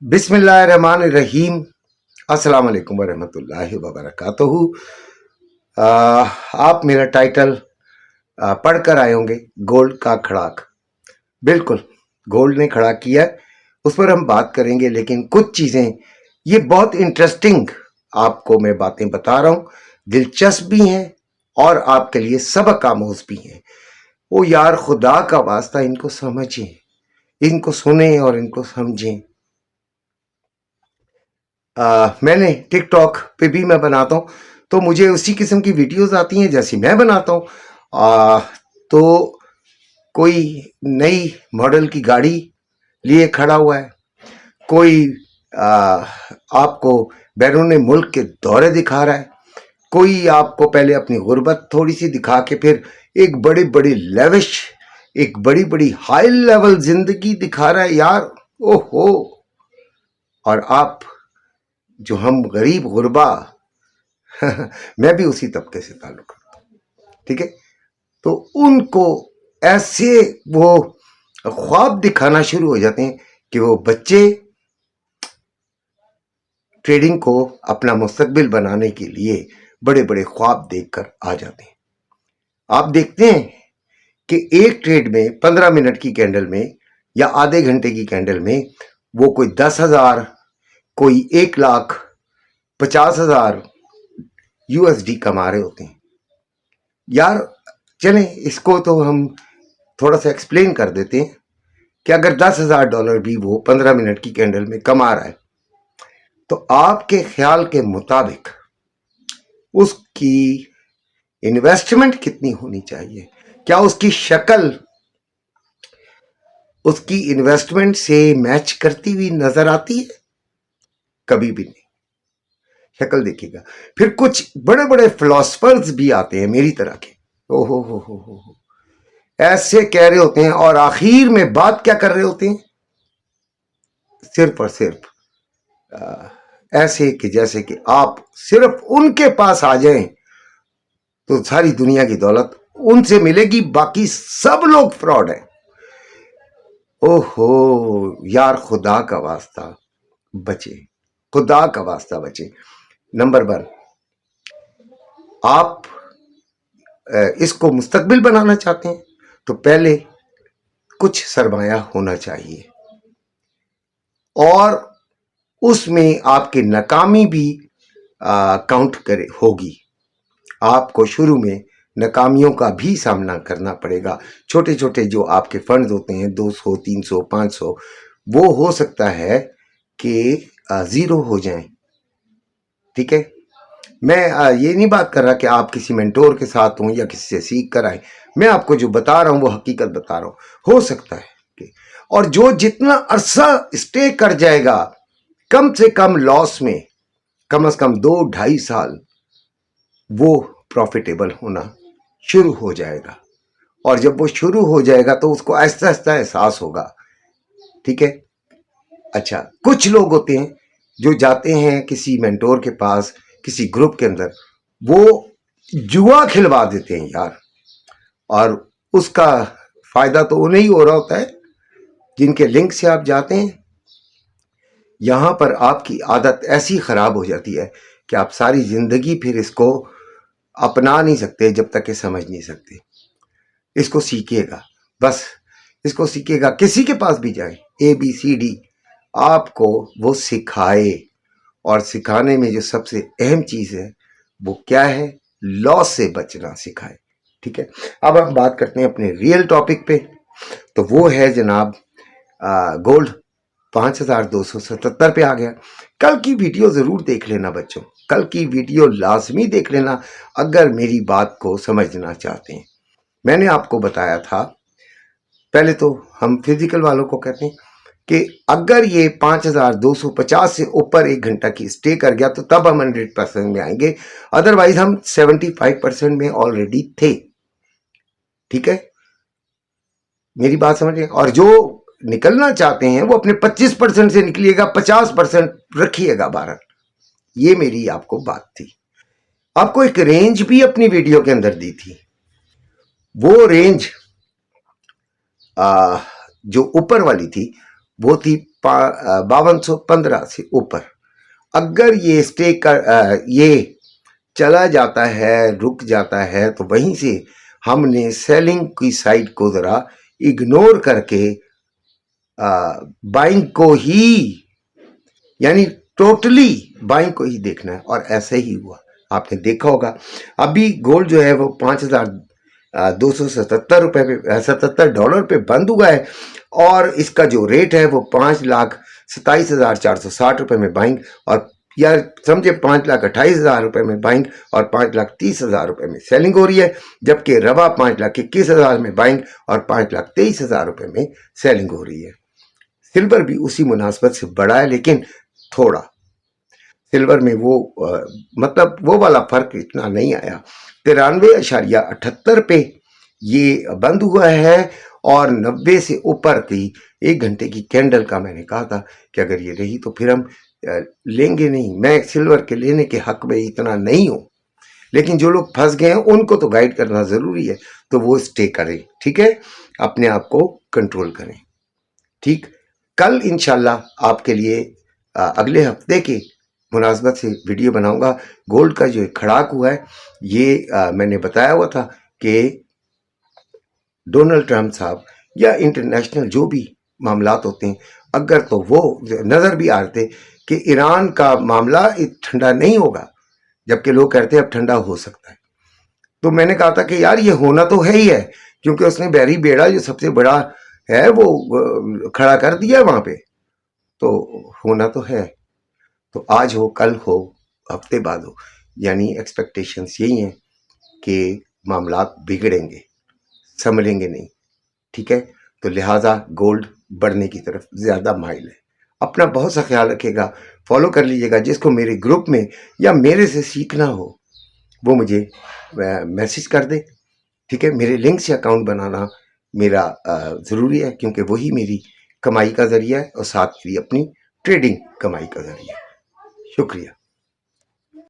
बिस्मिल्लाहिर्रहमानिर्रहीम। अस्सलाम वालेकुम वरहमतुल्लाहि वबरकातुहू। आप मेरा टाइटल पढ़कर आए होंगे, गोल्ड का खड़ाक। बिल्कुल, गोल्ड ने खड़ा किया, उस पर हम बात करेंगे। लेकिन कुछ चीज़ें ये बहुत इंटरेस्टिंग आपको मैं बातें बता रहा हूँ, दिलचस्प भी हैं और आपके लिए सबक आमोज भी हैं। वो यार खुदा का वास्ता इनको समझें, इनको सुने और इनको समझें। मैंने टिकटॉक पे भी मैं बनाता हूँ, तो मुझे उसी किस्म की वीडियोस आती हैं जैसी मैं बनाता हूँ। तो कोई नई मॉडल की गाड़ी लिए खड़ा हुआ है, कोई आपको बैरून मुल्क के दौरे दिखा रहा है, कोई आपको पहले अपनी गुर्बत थोड़ी सी दिखा के फिर एक बड़ी बड़ी लेविश, एक बड़ी बड़ी हाई लेवल जिंदगी दिखा रहा है यार। ओहो, और आप जो हम गरीब गुरबा मैं भी उसी तबके से ताल्लुक रखता हूँ, ठीक है। तो उनको ऐसे वो ख्वाब दिखाना शुरू हो जाते हैं कि वो बच्चे ट्रेडिंग को अपना मुस्तकबिल बनाने के लिए बड़े बड़े ख्वाब देखकर आ जाते हैं। आप देखते हैं कि एक ट्रेड में 15 मिनट की कैंडल में या आधे घंटे की कैंडल में वो कोई 10,000, कोई 1,50,000 USD कमा रहे होते हैं यार। चलें, इसको तो हम थोड़ा सा एक्सप्लेन कर देते हैं कि अगर $10,000 भी वो 15 मिनट की कैंडल में कमा रहा है, तो आपके ख्याल के मुताबिक उसकी इन्वेस्टमेंट कितनी होनी चाहिए? क्या उसकी शक्ल उसकी इन्वेस्टमेंट से मैच करती हुई नजर आती है? कभी भी नहीं। शक्ल देखिएगा। फिर कुछ बड़े बड़े फिलोसफर्स भी आते हैं मेरी तरह के, ओहो हो, ऐसे कह रहे होते हैं और आखिर में बात क्या कर रहे होते हैं? सिर्फ और सिर्फ ऐसे कि जैसे कि आप सिर्फ उनके पास आ जाएं तो सारी दुनिया की दौलत उनसे मिलेगी, बाकी सब लोग फ्रॉड हैं। ओहो यार, खुदा का वास्ता बचे, खुदा का वास्ता बचे। नंबर 1, आप इसको मुस्तकबिल बनाना चाहते हैं तो पहले कुछ सरमाया होना चाहिए, और उसमें आपकी नाकामी भी काउंट करे होगी। आपको शुरू में नाकामियों का भी सामना करना पड़ेगा। छोटे छोटे जो आपके फंड्स होते हैं 200, 300, 500, वो हो सकता है कि ज़ीरो हो जाएं, ठीक है। मैं ये नहीं बात कर रहा कि आप किसी मेंटोर के साथ हों या किसी से सीख कर आए। मैं आपको जो बता रहा हूँ वो हकीकत बता रहा हूँ। हो सकता है कि, और जो जितना अरसा स्टे कर जाएगा कम से कम लॉस में, कम से कम 2-2.5 साल, वो प्रॉफिटेबल होना शुरू हो जाएगा। और जब वो शुरू हो जाएगा तो उसको आहिस्ता आहिस्ता एहसास होगा, ठीक है। अच्छा, कुछ लोग होते हैं जो जाते हैं किसी मेंटोर के पास, किसी ग्रुप के अंदर, वो जुआ खिलवा देते हैं यार, और उसका फायदा तो उन्हें ही हो रहा होता है जिनके लिंक से आप जाते हैं। यहां पर आपकी आदत ऐसी खराब हो जाती है कि आप सारी जिंदगी फिर इसको अपना नहीं सकते जब तक कि समझ नहीं सकते। इसको सीखिएगा, बस इसको सीखिएगा। किसी के पास भी जाए, ABCD आपको वो सिखाए, और सिखाने में जो सबसे अहम चीज है वो क्या है? लॉस से बचना सिखाए, ठीक है। अब हम बात करते हैं अपने रियल टॉपिक पे, तो वो है जनाब गोल्ड 5,277 पे आ गया। कल की वीडियो जरूर देख लेना बच्चों, कल की वीडियो लाजमी देख लेना अगर मेरी बात को समझना चाहते हैं। मैंने आपको बताया था, पहले तो हम फिजिकल वालों को कहते हैं कि अगर ये 5,250 से ऊपर 1 घंटा की स्टे कर गया तो तब हम 100% में आएंगे, अदरवाइज हम 75% में ऑलरेडी थे, ठीक है। मेरी बात समझिए। और जो निकलना चाहते हैं वो अपने 25% से निकलिएगा, 50% रखिएगा बाहर। ये मेरी आपको बात थी। आपको एक रेंज भी अपनी वीडियो के अंदर दी थी। वो रेंज जो ऊपर वाली थी वो थी 5215 سے اوپر اگر یہ اسٹے کر یہ چلا جاتا ہے، رک جاتا ہے، تو وہیں سے ہم نے سیلنگ کی سائڈ کو ذرا اگنور کر کے بائنگ کو ہی، یعنی ٹوٹلی بائنگ کو ہی دیکھنا ہے، اور ایسا ہی ہوا۔ آپ نے دیکھا ہوگا ابھی گولڈ جو ہے وہ 5277 روپے پہ $77 پہ بند ہوا ہے، اور اس کا جو ریٹ ہے وہ 5,27,460 روپے میں بائنگ، اور یا سمجھے 5,28,000 روپے میں بائنگ اور 5,30,000 روپے میں سیلنگ ہو رہی ہے، جبکہ روا 5,21,000 میں بائنگ اور 5,23,000 روپے میں سیلنگ ہو رہی ہے۔ سلور بھی اسی مناسبت سے بڑا ہے، لیکن تھوڑا سلور میں وہ مطلب وہ والا فرق اتنا نہیں آیا۔ 93.78 پہ یہ بند ہوا ہے، اور 90 سے اوپر کی 1 گھنٹے کی کینڈل کا میں نے کہا تھا کہ اگر یہ رہی تو پھر ہم لیں گے نہیں۔ میں سلور کے لینے کے حق میں اتنا نہیں ہوں، لیکن جو لوگ پھنس گئے ہیں ان کو تو گائیڈ کرنا ضروری ہے، تو وہ اسٹے کریں، ٹھیک ہے، اپنے آپ کو کنٹرول کریں، ٹھیک۔ کل انشاءاللہ آپ کے لیے اگلے ہفتے کے مناسبت سے ویڈیو بناؤں گا۔ گولڈ کا جو کھڑاک ہوا ہے، یہ میں نے بتایا ہوا تھا کہ ڈونلڈ ٹرمپ صاحب یا انٹرنیشنل جو بھی معاملات ہوتے ہیں، اگر تو وہ نظر بھی آتے کہ ایران کا معاملہ ٹھنڈا نہیں ہوگا، جبکہ لوگ کہتے ہیں اب ٹھنڈا ہو سکتا ہے، تو میں نے کہا تھا کہ یار یہ ہونا تو ہے ہی ہے، کیونکہ اس نے بحری بیڑا جو سب سے بڑا ہے وہ کھڑا کر دیا وہاں پہ، تو ہونا تو ہے۔ تو آج ہو، کل ہو، ہفتے بعد ہو، یعنی ایکسپیکٹیشنز یہی ہیں کہ معاملات بگڑیں گے، سنبھلیں گے نہیں، ٹھیک ہے۔ تو لہٰذا گولڈ بڑھنے کی طرف زیادہ مائل ہے۔ اپنا بہت سا خیال رکھے گا، فالو کر لیجیے گا۔ جس کو میرے گروپ میں یا میرے سے سیکھنا ہو وہ مجھے میسج کر دے، ٹھیک ہے۔ میرے لنک سے اکاؤنٹ بنانا میرا ضروری ہے، کیونکہ وہی میری کمائی کا ذریعہ ہے، اور ساتھ میری اپنی ٹریڈنگ کمائی کا ذریعہ ہے۔ شکریہ۔